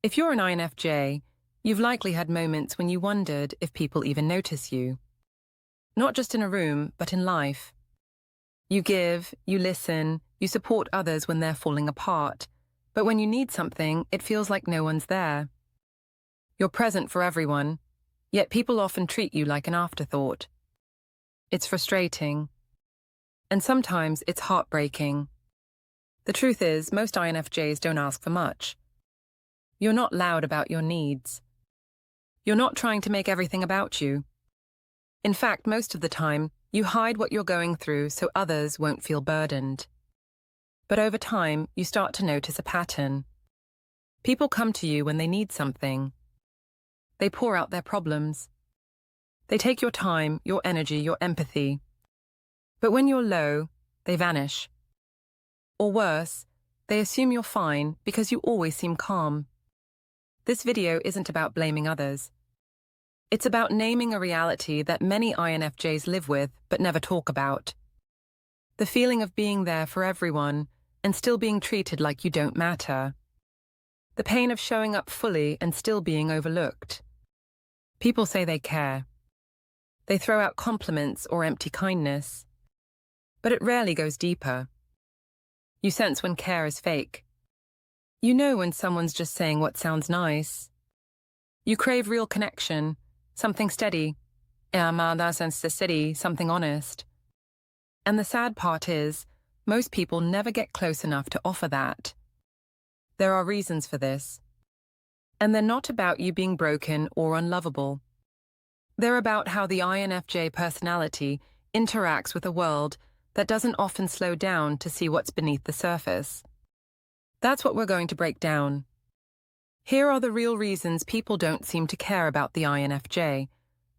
If you're an INFJ, you've likely had moments when you wondered if people even notice you. Not just in a room, but in life. You give, you listen, you support others when they're falling apart, but when you need something, it feels like no one's there. You're present for everyone, yet people often treat you like an afterthought. It's frustrating. And sometimes it's heartbreaking. The truth is, most INFJs don't ask for much. You're not loud about your needs. You're not trying to make everything about you. In fact, most of the time, you hide what you're going through so others won't feel burdened. But over time, you start to notice a pattern. People come to you when they need something. They pour out their problems. They take your time, your energy, your empathy. But when you're low, they vanish. Or worse, they assume you're fine because you always seem calm. This video isn't about blaming others. It's about naming a reality that many INFJs live with but never talk about. The feeling of being there for everyone and still being treated like you don't matter. The pain of showing up fully and still being overlooked. People say they care. They throw out compliments or empty kindness. But it rarely goes deeper. You sense when care is fake. You know when someone's just saying what sounds nice. You crave real connection, something steady, something honest. And the sad part is, most people never get close enough to offer that. There are reasons for this. And they're not about you being broken or unlovable. They're about how the INFJ personality interacts with a world that doesn't often slow down to see what's beneath the surface. That's what we're going to break down. Here are the real reasons people don't seem to care about the INFJ,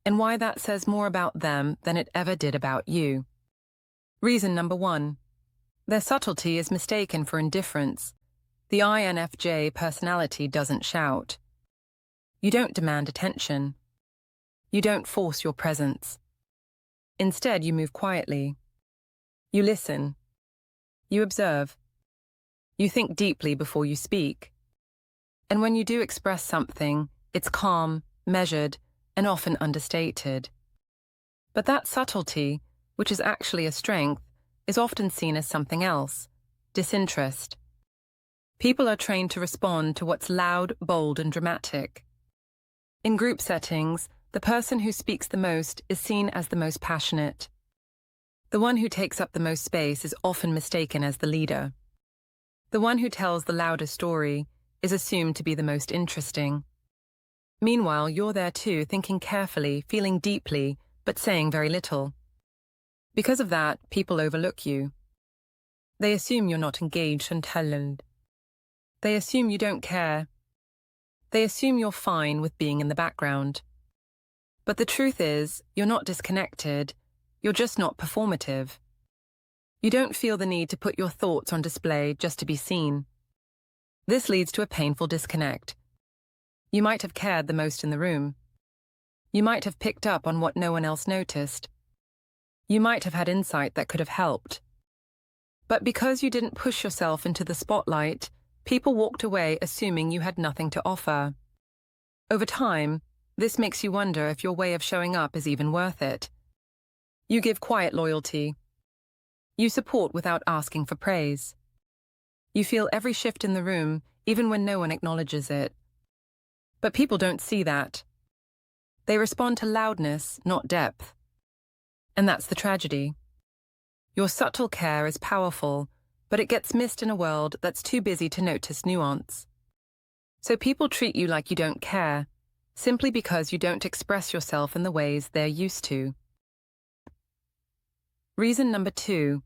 and why that says more about them than it ever did about you. Reason number 1. Their subtlety is mistaken for indifference. The INFJ personality doesn't shout. You don't demand attention. You don't force your presence. Instead, you move quietly. You listen. You observe. You think deeply before you speak. And when you do express something, it's calm, measured, and often understated. But that subtlety, which is actually a strength, is often seen as something else: disinterest. People are trained to respond to what's loud, bold, and dramatic. In group settings, the person who speaks the most is seen as the most passionate. The one who takes up the most space is often mistaken as the leader. The one who tells the loudest story is assumed to be the most interesting. Meanwhile, you're there too, thinking carefully, feeling deeply, but saying very little. Because of that, people overlook you. They assume you're not engaged and talent. They assume you don't care. They assume you're fine with being in the background. But the truth is, you're not disconnected, you're just not performative. You don't feel the need to put your thoughts on display just to be seen. This leads to a painful disconnect. You might have cared the most in the room. You might have picked up on what no one else noticed. You might have had insight that could have helped. But because you didn't push yourself into the spotlight, people walked away assuming you had nothing to offer. Over time, this makes you wonder if your way of showing up is even worth it. You give quiet loyalty. You support without asking for praise. You feel every shift in the room, even when no one acknowledges it. But people don't see that. They respond to loudness, not depth. And that's the tragedy. Your subtle care is powerful, but it gets missed in a world that's too busy to notice nuance. So people treat you like you don't care, simply because you don't express yourself in the ways they're used to. Reason number 2.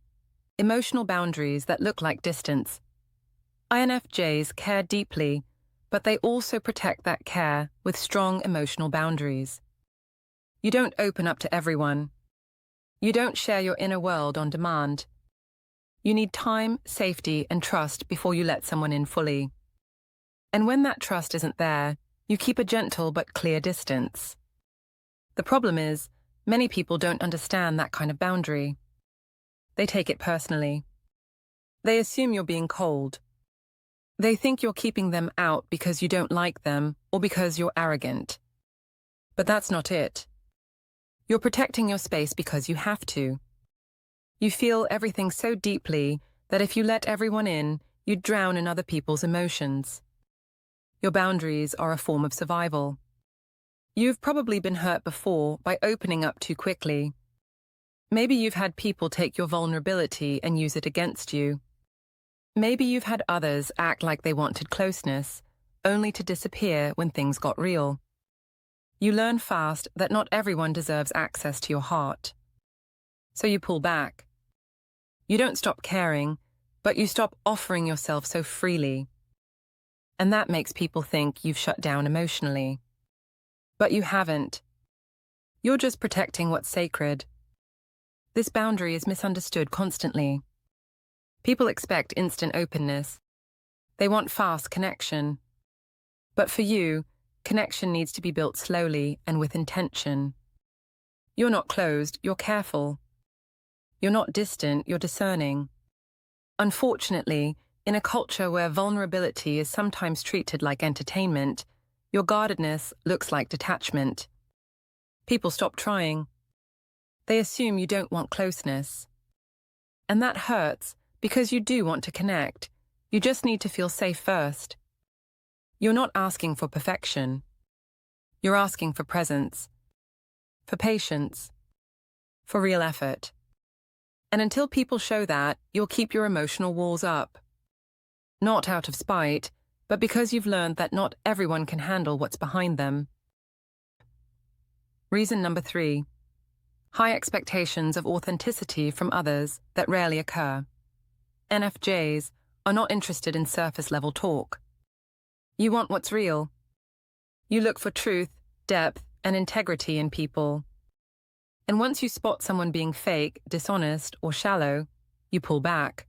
Emotional boundaries that look like distance. INFJs care deeply, but they also protect that care with strong emotional boundaries. You don't open up to everyone. You don't share your inner world on demand. You need time, safety, and trust before you let someone in fully. And when that trust isn't there, you keep a gentle but clear distance. The problem is, many people don't understand that kind of boundary. They take it personally. They assume you're being cold. They think you're keeping them out because you don't like them or because you're arrogant. But that's not it. You're protecting your space because you have to. You feel everything so deeply that if you let everyone in, you'd drown in other people's emotions. Your boundaries are a form of survival. You've probably been hurt before by opening up too quickly. Maybe you've had people take your vulnerability and use it against you. Maybe you've had others act like they wanted closeness, only to disappear when things got real. You learn fast that not everyone deserves access to your heart. So you pull back. You don't stop caring, but you stop offering yourself so freely. And that makes people think you've shut down emotionally. But you haven't. You're just protecting what's sacred. This boundary is misunderstood constantly. People expect instant openness. They want fast connection. But for you, connection needs to be built slowly and with intention. You're not closed, you're careful. You're not distant, you're discerning. Unfortunately, in a culture where vulnerability is sometimes treated like entertainment, your guardedness looks like detachment. People stop trying. They assume you don't want closeness. And that hurts because you do want to connect. You just need to feel safe first. You're not asking for perfection. You're asking for presence, for patience, for real effort. And until people show that, you'll keep your emotional walls up. Not out of spite, but because you've learned that not everyone can handle what's behind them. Reason number 3. High expectations of authenticity from others that rarely occur. NFJs are not interested in surface-level talk. You want what's real. You look for truth, depth, and integrity in people. And once you spot someone being fake, dishonest, or shallow, you pull back.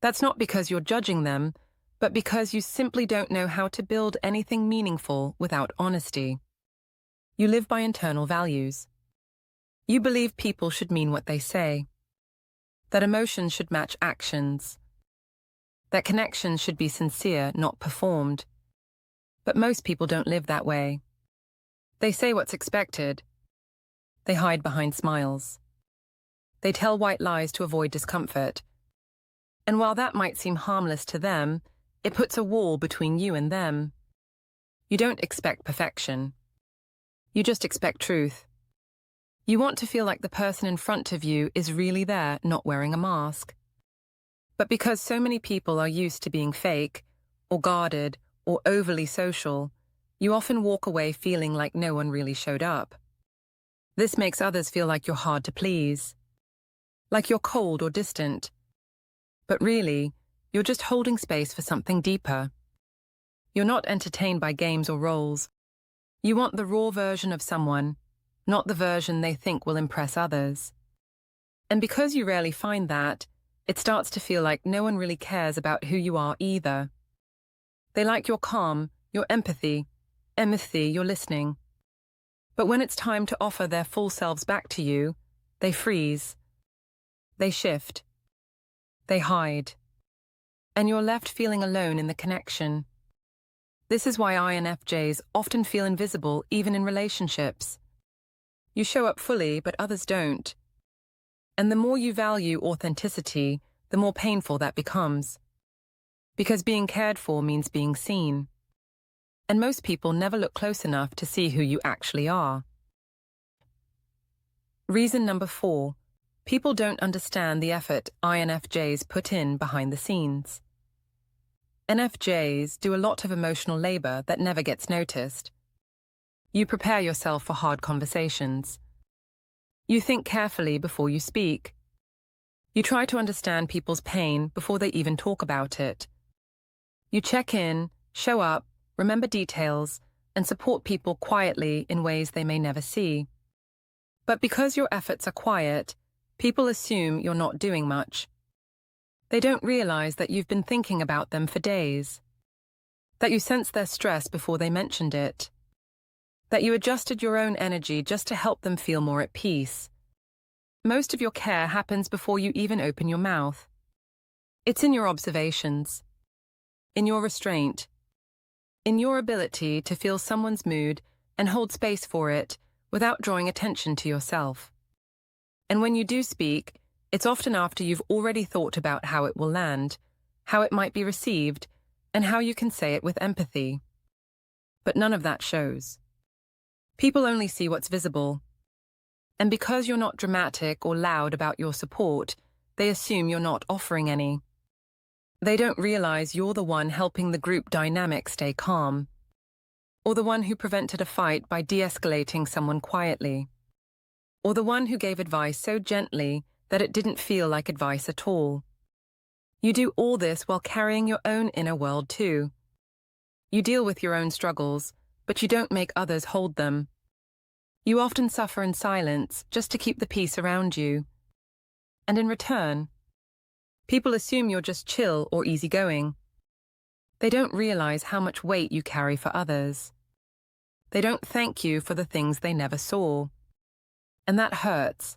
That's not because you're judging them, but because you simply don't know how to build anything meaningful without honesty. You live by internal values. You believe people should mean what they say, that emotions should match actions, that connections should be sincere, not performed. But most people don't live that way. They say what's expected. They hide behind smiles. They tell white lies to avoid discomfort. And while that might seem harmless to them, it puts a wall between you and them. You don't expect perfection. You just expect truth. You want to feel like the person in front of you is really there, not wearing a mask. But because so many people are used to being fake, or guarded, or overly social, you often walk away feeling like no one really showed up. This makes others feel like you're hard to please, like you're cold or distant. But really, you're just holding space for something deeper. You're not entertained by games or roles. You want the raw version of someone, not the version they think will impress others. And because you rarely find that, it starts to feel like no one really cares about who you are either. They like your calm, your empathy, your listening. But when it's time to offer their full selves back to you, they freeze. They shift. They hide. And you're left feeling alone in the connection. This is why INFJs often feel invisible even in relationships. You show up fully, but others don't. And the more you value authenticity, the more painful that becomes. Because being cared for means being seen. And most people never look close enough to see who you actually are. Reason number 4. People don't understand the effort INFJs put in behind the scenes. NFJs do a lot of emotional labor that never gets noticed. You prepare yourself for hard conversations. You think carefully before you speak. You try to understand people's pain before they even talk about it. You check in, show up, remember details, and support people quietly in ways they may never see. But because your efforts are quiet, people assume you're not doing much. They don't realize that you've been thinking about them for days, that you sensed their stress before they mentioned it, that you adjusted your own energy just to help them feel more at peace. Most of your care happens before you even open your mouth. It's in your observations. in your restraint, in your ability to feel someone's mood and hold space for it without drawing attention to yourself. And when you do speak, it's often after you've already thought about how it will land, how it might be received, and how you can say it with empathy. But none of that shows. People only see what's visible. And because you're not dramatic or loud about your support, they assume you're not offering any. They don't realize you're the one helping the group dynamic stay calm, or the one who prevented a fight by de-escalating someone quietly, or the one who gave advice so gently that it didn't feel like advice at all. You do all this while carrying your own inner world too. You deal with your own struggles, but you don't make others hold them. You often suffer in silence just to keep the peace around you. And in return, people assume you're just chill or easygoing. They don't realize how much weight you carry for others. They don't thank you for the things they never saw. And that hurts,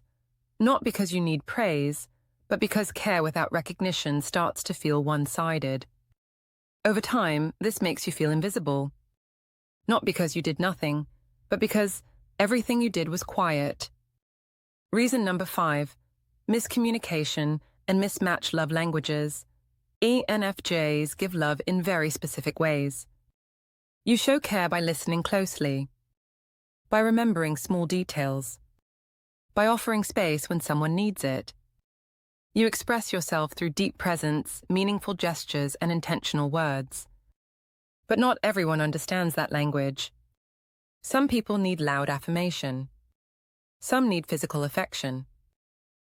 not because you need praise, but because care without recognition starts to feel one-sided. Over time, this makes you feel invisible. Not because you did nothing, but because everything you did was quiet. Reason number 5, miscommunication and mismatched love languages. ENFJs give love in very specific ways. You show care by listening closely, by remembering small details, by offering space when someone needs it. You express yourself through deep presence, meaningful gestures, and intentional words. But not everyone understands that language. Some people need loud affirmation. Some need physical affection.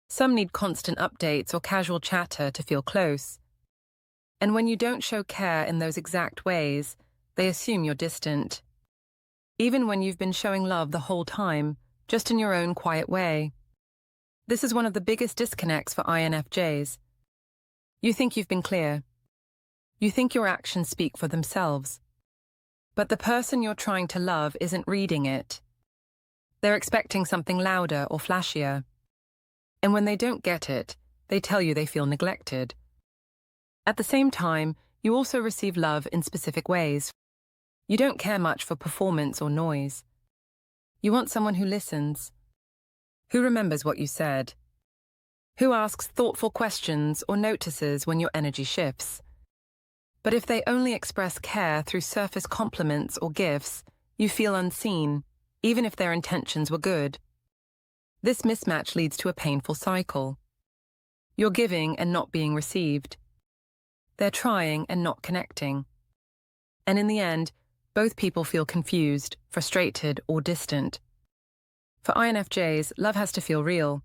Some need constant updates or casual chatter to feel close. And when you don't show care in those exact ways, they assume you're distant. Even when you've been showing love the whole time, just in your own quiet way. This is one of the biggest disconnects for INFJs. You think you've been clear. You think your actions speak for themselves. But the person you're trying to love isn't reading it. They're expecting something louder or flashier. And when they don't get it, they tell you they feel neglected. At the same time, you also receive love in specific ways. You don't care much for performance or noise. You want someone who listens, who remembers what you said, who asks thoughtful questions or notices when your energy shifts. But if they only express care through surface compliments or gifts, you feel unseen, even if their intentions were good. This mismatch leads to a painful cycle. You're giving and not being received. They're trying and not connecting. And in the end, both people feel confused, frustrated, or distant. For INFJs, love has to feel real.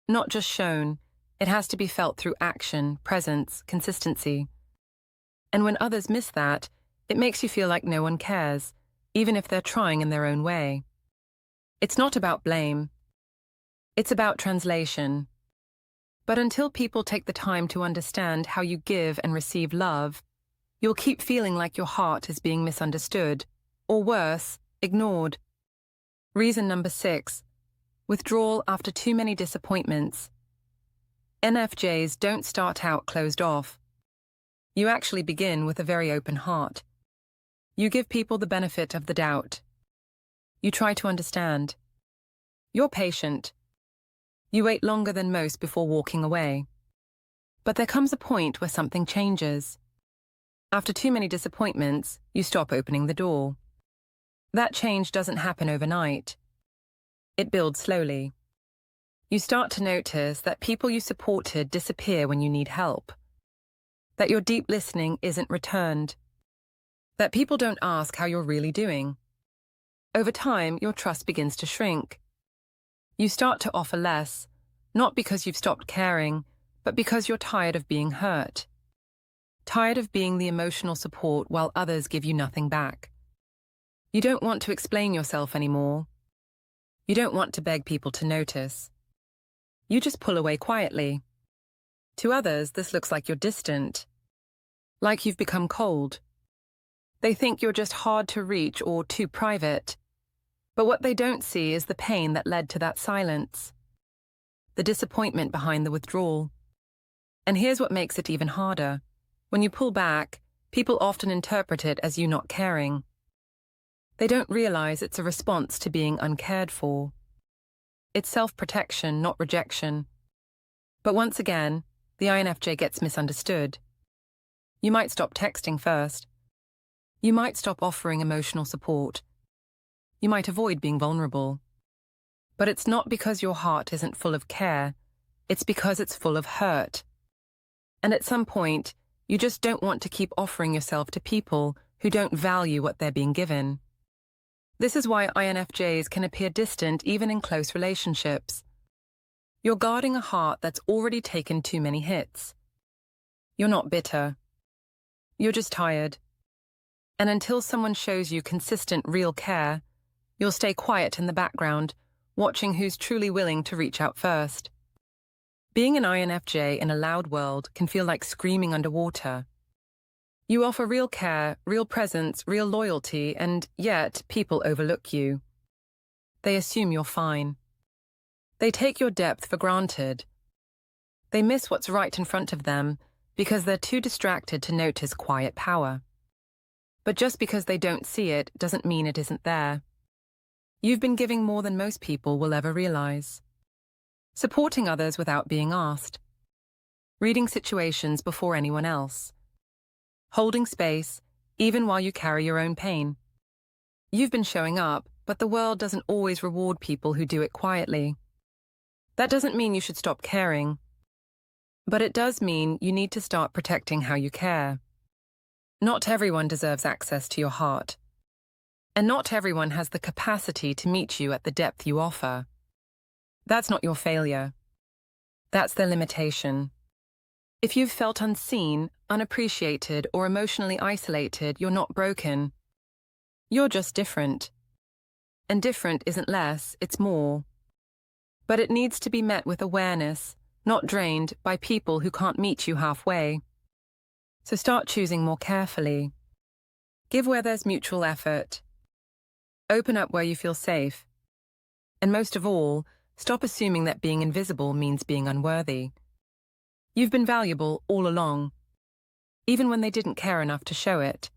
Not just shown, it has to be felt through action, presence, consistency. And when others miss that, it makes you feel like no one cares, even if they're trying in their own way. It's not about blame. It's about translation. But until people take the time to understand how you give and receive love, you'll keep feeling like your heart is being misunderstood, or worse, ignored. Reason number 6, withdrawal after too many disappointments. NFJs don't start out closed off. You actually begin with a very open heart. You give people the benefit of the doubt. You try to understand. You're patient. You wait longer than most before walking away. But there comes a point where something changes. After too many disappointments, you stop opening the door. That change doesn't happen overnight. It builds slowly. You start to notice that people you supported disappear when you need help. That your deep listening isn't returned. That people don't ask how you're really doing. Over time, your trust begins to shrink. You start to offer less, not because you've stopped caring, but because you're tired of being hurt. Tired of being the emotional support while others give you nothing back. You don't want to explain yourself anymore. You don't want to beg people to notice. You just pull away quietly. To others, this looks like you're distant, like you've become cold. They think you're just hard to reach or too private. But what they don't see is the pain that led to that silence, the disappointment behind the withdrawal. And here's what makes it even harder. When you pull back, People often interpret it as you not caring. They don't realize it's a response to being uncared for. It's self-protection, not rejection. But once again, the INFJ gets misunderstood. You might stop texting first. You might stop offering emotional support. You might avoid being vulnerable. But it's not because your heart isn't full of care, it's because it's full of hurt. And at some point, you just don't want to keep offering yourself to people who don't value what they're being given. This is why INFJs can appear distant even in close relationships. You're guarding a heart that's already taken too many hits. You're not bitter. You're just tired. And until someone shows you consistent, real care, you'll stay quiet in the background, watching who's truly willing to reach out first. Being an INFJ in a loud world can feel like screaming underwater. You offer real care, real presence, real loyalty, and yet people overlook you. They assume you're fine. They take your depth for granted. They miss what's right in front of them because they're too distracted to notice quiet power. But just because they don't see it doesn't mean it isn't there. You've been giving more than most people will ever realize. Supporting others without being asked. Reading situations before anyone else. Holding space, even while you carry your own pain. You've been showing up, but the world doesn't always reward people who do it quietly. That doesn't mean you should stop caring. But it does mean you need to start protecting how you care. Not everyone deserves access to your heart. And not everyone has the capacity to meet you at the depth you offer. That's not your failure. That's their limitation. If you've felt unseen, unappreciated, or emotionally isolated, you're not broken. You're just different. And different isn't less, it's more. But it needs to be met with awareness, not drained by people who can't meet you halfway. So start choosing more carefully. Give where there's mutual effort. Open up where you feel safe. And most of all, stop assuming that being invisible means being unworthy. You've been valuable all along, even when they didn't care enough to show it.